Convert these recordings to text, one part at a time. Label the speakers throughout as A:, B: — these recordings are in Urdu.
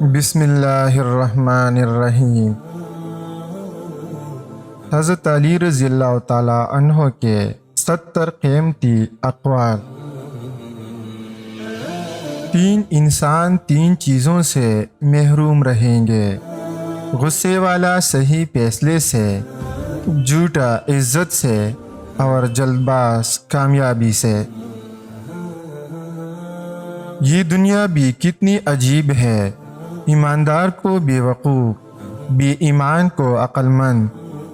A: بسم اللہ الرحمن الرحیم۔ حضرت علی رضی اللہ تعالیٰ عنہ کے 70 قیمتی اقوال۔ 3 انسان 3 چیزوں سے محروم رہیں گے: غصے والا صحیح فیصلے سے، جھوٹا عزت سے، اور جلد باز کامیابی سے۔ یہ دنیا بھی کتنی عجیب ہے، ایماندار کو بے وقوف، بے ایمان کو عقل مند،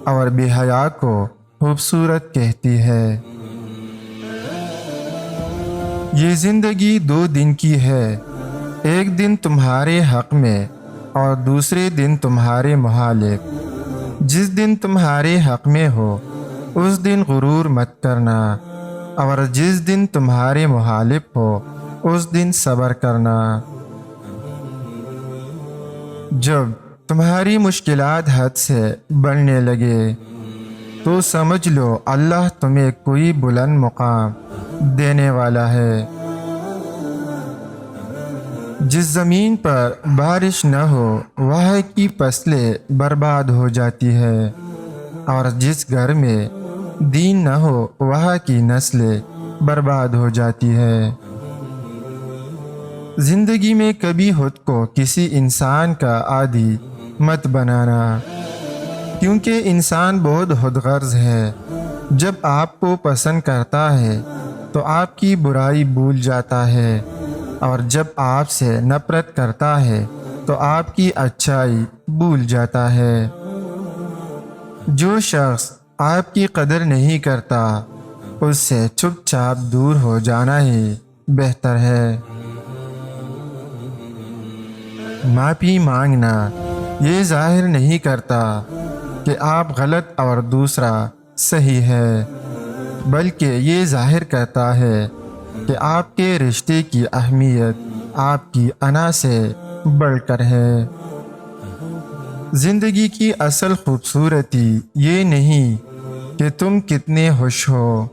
A: اور بے حیا کو خوبصورت کہتی ہے۔ یہ زندگی 2 دن کی ہے، ایک دن تمہارے حق میں اور دوسرے دن تمہارے مخالف۔ جس دن تمہارے حق میں ہو اس دن غرور مت کرنا، اور جس دن تمہارے مخالف ہو اس دن صبر کرنا۔ جب تمہاری مشکلات حد سے بڑھنے لگے تو سمجھ لو اللہ تمہیں کوئی بلند مقام دینے والا ہے۔ جس زمین پر بارش نہ ہو وہاں کی فصلیں برباد ہو جاتی ہے، اور جس گھر میں دین نہ ہو وہاں کی نسلیں برباد ہو جاتی ہے۔ زندگی میں کبھی خود کو کسی انسان کا عادی مت بنانا، کیونکہ انسان بہت خود غرض ہے۔ جب آپ کو پسند کرتا ہے تو آپ کی برائی بھول جاتا ہے، اور جب آپ سے نفرت کرتا ہے تو آپ کی اچھائی بھول جاتا ہے۔ جو شخص آپ کی قدر نہیں کرتا اس سے چپ چاپ دور ہو جانا ہی بہتر ہے۔ معافی مانگنا یہ ظاہر نہیں کرتا کہ آپ غلط اور دوسرا صحیح ہے، بلکہ یہ ظاہر کرتا ہے کہ آپ کے رشتے کی اہمیت آپ کی انا سے بڑھ کر ہے۔ زندگی کی اصل خوبصورتی یہ نہیں کہ تم کتنے خوش ہو،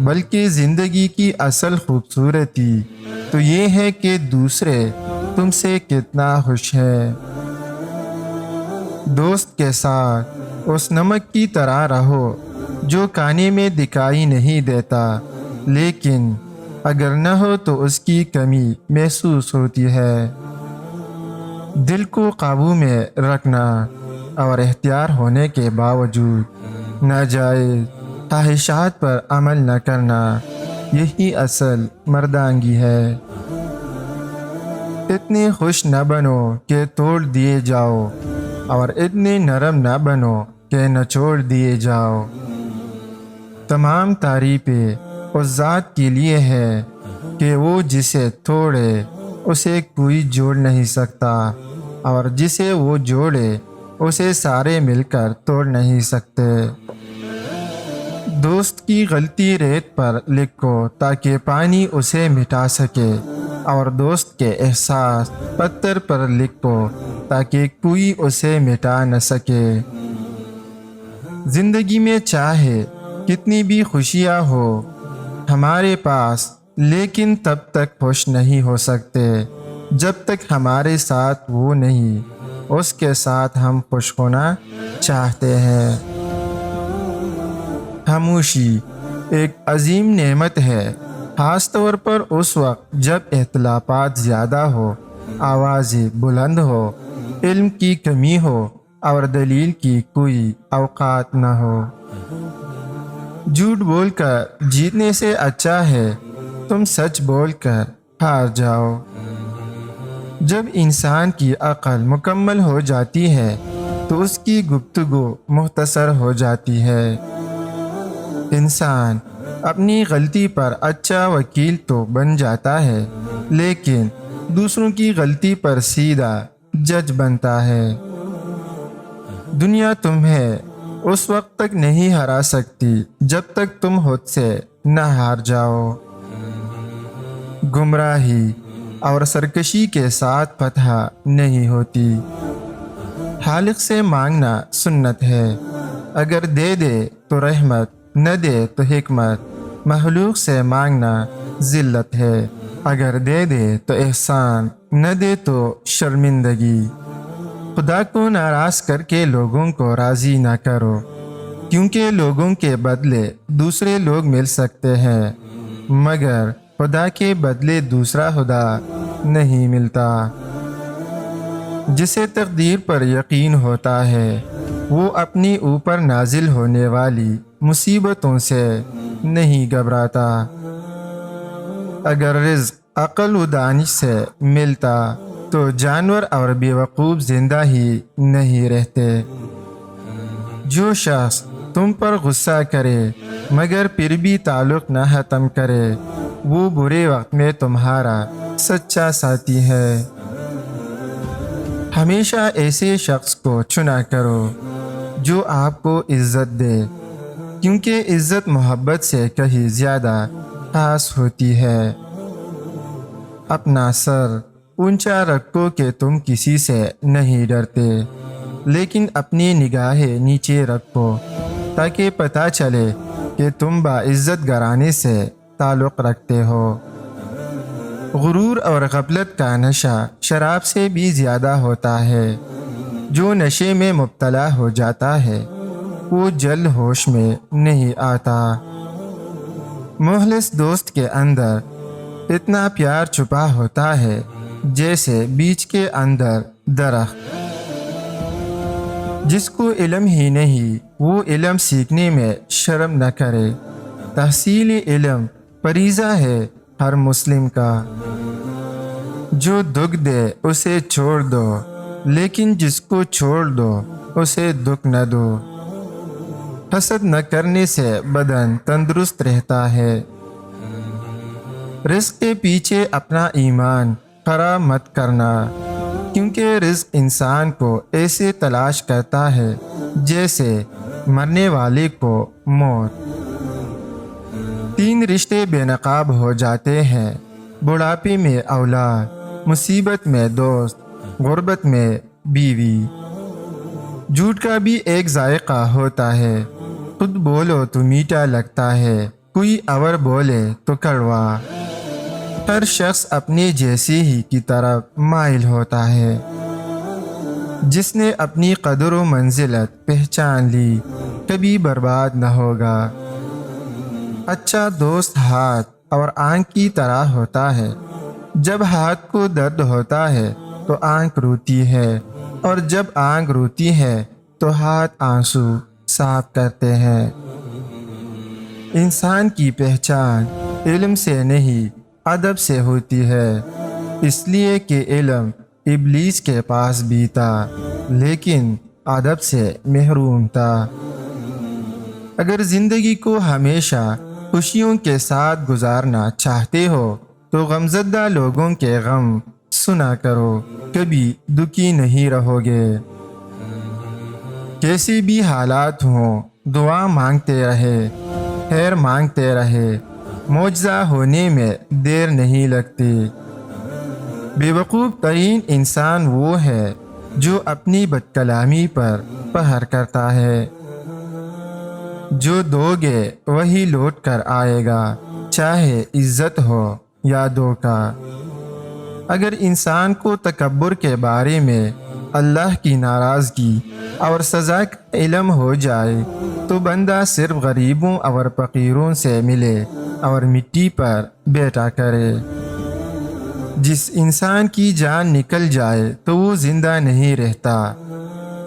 A: بلکہ زندگی کی اصل خوبصورتی تو یہ ہے کہ دوسرے تم سے کتنا خوش ہے۔ دوست کے ساتھ اس نمک کی طرح رہو جو کھانے میں دکھائی نہیں دیتا، لیکن اگر نہ ہو تو اس کی کمی محسوس ہوتی ہے۔ دل کو قابو میں رکھنا اور اختیار ہونے کے باوجود ناجائز خواہشات پر عمل نہ کرنا، یہی اصل مردانگی ہے۔ اتنے خوش نہ بنو کہ توڑ دیے جاؤ، اور اتنے نرم نہ بنو کہ نچوڑ دیے جاؤ۔ تمام تعریفیں اس ذات کے لیے ہے کہ وہ جسے توڑے اسے کوئی جوڑ نہیں سکتا، اور جسے وہ جوڑے اسے سارے مل کر توڑ نہیں سکتے۔ دوست کی غلطی ریت پر لکھو تاکہ پانی اسے مٹا سکے، اور دوست کے احساس پتھر پر لکھو تاکہ کوئی اسے مٹا نہ سکے۔ زندگی میں چاہے کتنی بھی خوشیاں ہو ہمارے پاس، لیکن تب تک خوش نہیں ہو سکتے جب تک ہمارے ساتھ وہ نہیں اس کے ساتھ ہم خوش ہونا چاہتے ہیں۔ خاموشی ایک عظیم نعمت ہے، خاص طور پر اس وقت جب اختلافات زیادہ ہو، آوازیں بلند ہو، علم کی کمی ہو، اور دلیل کی کوئی اوقات نہ ہو۔ جھوٹ بول کر جیتنے سے اچھا ہے تم سچ بول کر ہار جاؤ۔ جب انسان کی عقل مکمل ہو جاتی ہے تو اس کی گفتگو مختصر ہو جاتی ہے۔ انسان اپنی غلطی پر اچھا وکیل تو بن جاتا ہے، لیکن دوسروں کی غلطی پر سیدھا جج بنتا ہے۔ دنیا تمہیں اس وقت تک نہیں ہرا سکتی جب تک تم خود سے نہ ہار جاؤ۔ گمراہی اور سرکشی کے ساتھ فتح نہیں ہوتی۔ خالق سے مانگنا سنت ہے، اگر دے دے تو رحمت، نہ دے تو حکمت۔ مخلوق سے مانگنا ذلت ہے، اگر دے دے تو احسان، نہ دے تو شرمندگی۔ خدا کو ناراض کر کے لوگوں کو راضی نہ کرو، کیونکہ لوگوں کے بدلے دوسرے لوگ مل سکتے ہیں، مگر خدا کے بدلے دوسرا خدا نہیں ملتا۔ جسے تقدیر پر یقین ہوتا ہے وہ اپنی اوپر نازل ہونے والی مصیبتوں سے نہیں گھبراتا۔ اگر رزق عقل و دانش سے ملتا تو جانور اور بیوقوف زندہ ہی نہیں رہتے۔ جو شخص تم پر غصہ کرے مگر پھر بھی تعلق نہ ختم کرے، وہ برے وقت میں تمہارا سچا ساتھی ہے۔ ہمیشہ ایسے شخص کو چنا کرو جو آپ کو عزت دے، کیونکہ عزت محبت سے کہیں زیادہ خاص ہوتی ہے۔ اپنا سر اونچا رکھو کہ تم کسی سے نہیں ڈرتے، لیکن اپنی نگاہیں نیچے رکھو تاکہ پتہ چلے کہ تم باعزت گھرانے سے تعلق رکھتے ہو۔ غرور اور غفلت کا نشہ شراب سے بھی زیادہ ہوتا ہے۔ جو نشے میں مبتلا ہو جاتا ہے وہ جلد ہوش میں نہیں آتا۔ مخلص دوست کے اندر اتنا پیار چھپا ہوتا ہے جیسے بیج کے اندر درخت۔ جس کو علم ہی نہیں وہ علم سیکھنے میں شرم نہ کرے۔ تحصیل علم فریضہ ہے ہر مسلم کا۔ جو دکھ دے اسے چھوڑ دو، لیکن جس کو چھوڑ دو اسے دکھ نہ دو۔ حسد نہ کرنے سے بدن تندرست رہتا ہے۔ رزق کے پیچھے اپنا ایمان خراب مت کرنا، کیونکہ رزق انسان کو ایسے تلاش کرتا ہے جیسے مرنے والے کو موت۔ 3 رشتے بے نقاب ہو جاتے ہیں: بڑھاپے میں اولاد، مصیبت میں دوست، غربت میں بیوی۔ جھوٹ کا بھی ایک ذائقہ ہوتا ہے، خود بولو تو میٹھا لگتا ہے، کوئی اور بولے تو کڑوا۔ ہر شخص اپنے جیسے ہی کی طرف مائل ہوتا ہے۔ جس نے اپنی قدر و منزلت پہچان لی کبھی برباد نہ ہوگا۔ اچھا دوست ہاتھ اور آنکھ کی طرح ہوتا ہے۔ جب ہاتھ کو درد ہوتا ہے تو آنکھ روتی ہے، اور جب آنکھ روتی ہے تو ہاتھ آنسو صاف کرتے ہیں۔ انسان کی پہچان علم سے نہیں ادب سے ہوتی ہے، اس لیے کہ علم ابلیس کے پاس بھی تھا لیکن ادب سے محروم تھا۔ اگر زندگی کو ہمیشہ خوشیوں کے ساتھ گزارنا چاہتے ہو تو غمزدہ لوگوں کے غم سنا کرو، کبھی دکھی نہیں رہو گے۔ کیسی بھی حالات ہوں دعا مانگتے رہے، خیر مانگتے رہے، معجزہ ہونے میں دیر نہیں لگتی۔ بیوقوف ترین انسان وہ ہے جو اپنی بد کلامی پر پہر کرتا ہے۔ جو دو گے وہی لوٹ کر آئے گا، چاہے عزت ہو یا دھوکہ۔ اگر انسان کو تکبر کے بارے میں اللہ کی ناراضگی اور سزا کا علم ہو جائے تو بندہ صرف غریبوں اور فقیروں سے ملے اور مٹی پر بیٹھا کرے۔ جس انسان کی جان نکل جائے تو وہ زندہ نہیں رہتا۔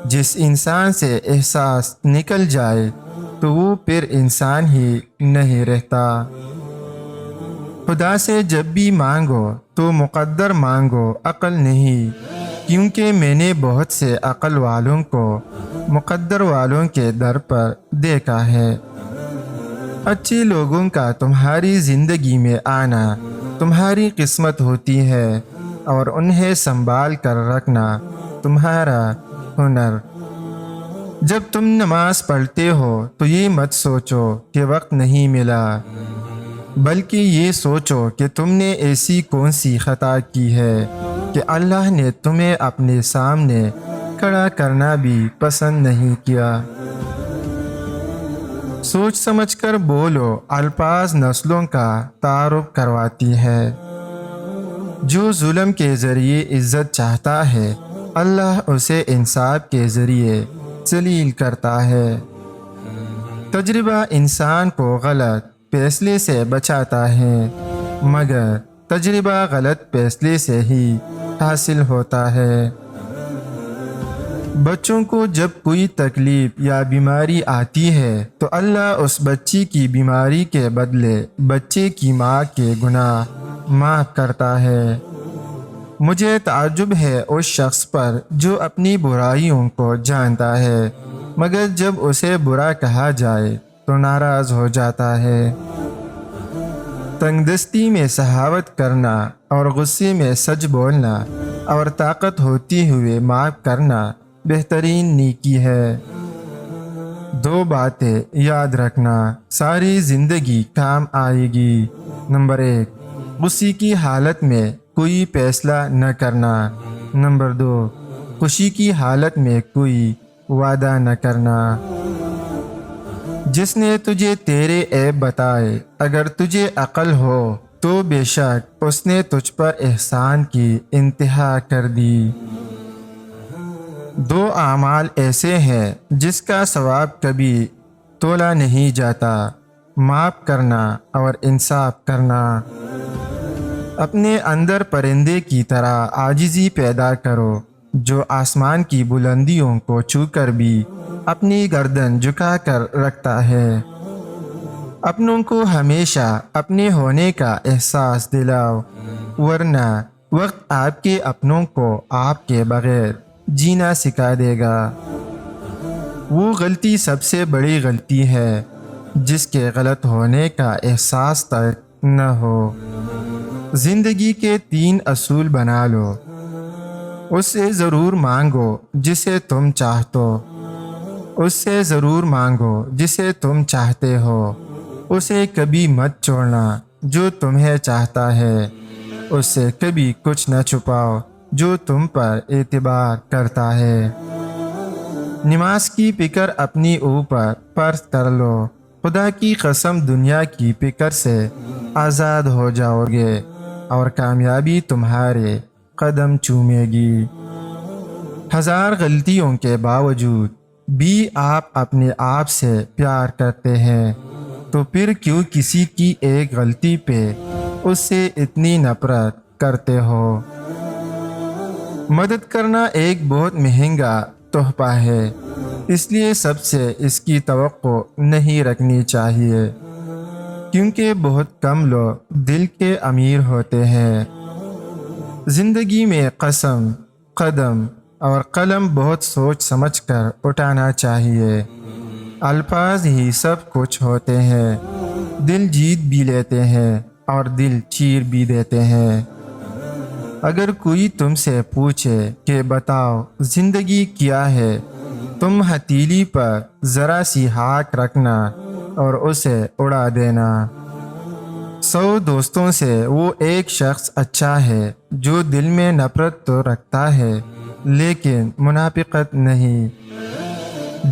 A: جس انسان سے احساس نکل جائے تو وہ پھر انسان ہی نہیں رہتا۔ خدا سے جب بھی مانگو تو مقدر مانگو، عقل نہیں، کیونکہ میں نے بہت سے عقل والوں کو مقدر والوں کے در پر دیکھا ہے۔ اچھے لوگوں کا تمہاری زندگی میں آنا تمہاری قسمت ہوتی ہے، اور انہیں سنبھال کر رکھنا تمہارا ہنر۔ جب تم نماز پڑھتے ہو تو یہ مت سوچو کہ وقت نہیں ملا، بلکہ یہ سوچو کہ تم نے ایسی کون سی خطا کی ہے کہ اللہ نے تمہیں اپنے سامنے کھڑا کرنا بھی پسند نہیں کیا۔ سوچ سمجھ کر بولو، الفاظ نسلوں کا تعارف کرواتی ہے۔ جو ظلم کے ذریعے عزت چاہتا ہے اللہ اسے انصاف کے ذریعے ذلیل کرتا ہے۔ تجربہ انسان کو غلط فیصلے سے بچاتا ہے، مگر تجربہ غلط فیصلے سے ہی حاصل ہوتا ہے۔ بچوں کو جب کوئی تکلیف یا بیماری آتی ہے تو اللہ اس بچی کی بیماری کے بدلے بچے کی ماں کے گناہ معاف کرتا ہے۔ مجھے تعجب ہے اس شخص پر جو اپنی برائیوں کو جانتا ہے مگر جب اسے برا کہا جائے تو ناراض ہو جاتا ہے۔ تنگ دستی میں سخاوت کرنا اور غصے میں سچ بولنا اور طاقت ہوتے ہوئے معاف کرنا بہترین نیکی ہے۔ دو باتیں یاد رکھنا ساری زندگی کام آئے گی۔ نمبر 1، غصے کی حالت میں کوئی فیصلہ نہ کرنا۔ نمبر 2، خوشی کی حالت میں کوئی وعدہ نہ کرنا۔ جس نے تجھے تیرے عیب بتائے اگر تجھے عقل ہو تو بے شک اس نے تجھ پر احسان کی انتہا کر دی۔ دو اعمال ایسے ہیں جس کا ثواب کبھی تولا نہیں جاتا، معاف کرنا اور انصاف کرنا۔ اپنے اندر پرندے کی طرح عاجزی پیدا کرو جو آسمان کی بلندیوں کو چھو کر بھی اپنی گردن جھکا کر رکھتا ہے۔ اپنوں کو ہمیشہ اپنے ہونے کا احساس دلاؤ، ورنہ وقت آپ کے اپنوں کو آپ کے بغیر جینا سکھا دے گا۔ وہ غلطی سب سے بڑی غلطی ہے جس کے غلط ہونے کا احساس تک نہ ہو۔ زندگی کے 3 اصول بنا لو۔ اس سے ضرور مانگو جسے تم چاہتے ہو، اس سے ضرور مانگو جسے تم چاہتے ہو، اسے کبھی مت چھوڑنا جو تمہیں چاہتا ہے، اس سے کبھی کچھ نہ چھپاؤ جو تم پر اعتبار کرتا ہے۔ نماز کی فکر اپنی اوپر فرض کر لو، خدا کی قسم دنیا کی فکر سے آزاد ہو جاؤ گے اور کامیابی تمہارے قدم چومے گی۔ 1000 غلطیوں کے باوجود بھی آپ اپنے آپ سے پیار کرتے ہیں تو پھر کیوں کسی کی ایک غلطی پہ اس سے اتنی نفرت کرتے ہو؟ مدد کرنا ایک بہت مہنگا تحفہ ہے، اس لیے سب سے اس کی توقع نہیں رکھنی چاہیے، کیونکہ بہت کم لوگ دل کے امیر ہوتے ہیں۔ زندگی میں قسم، قدم اور قلم بہت سوچ سمجھ کر اٹھانا چاہیے۔ الفاظ ہی سب کچھ ہوتے ہیں، دل جیت بھی لیتے ہیں اور دل چیر بھی دیتے ہیں۔ اگر کوئی تم سے پوچھے کہ بتاؤ زندگی کیا ہے، تم ہتھیلی پر ذرا سی ہاک رکھنا اور اسے اڑا دینا۔ 100 دوستوں سے وہ ایک شخص اچھا ہے جو دل میں نفرت تو رکھتا ہے لیکن منافقت نہیں۔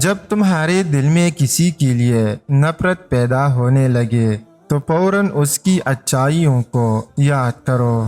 A: جب تمہارے دل میں کسی کے لیے نفرت پیدا ہونے لگے تو فوراً اس کی اچھائیوں کو یاد کرو۔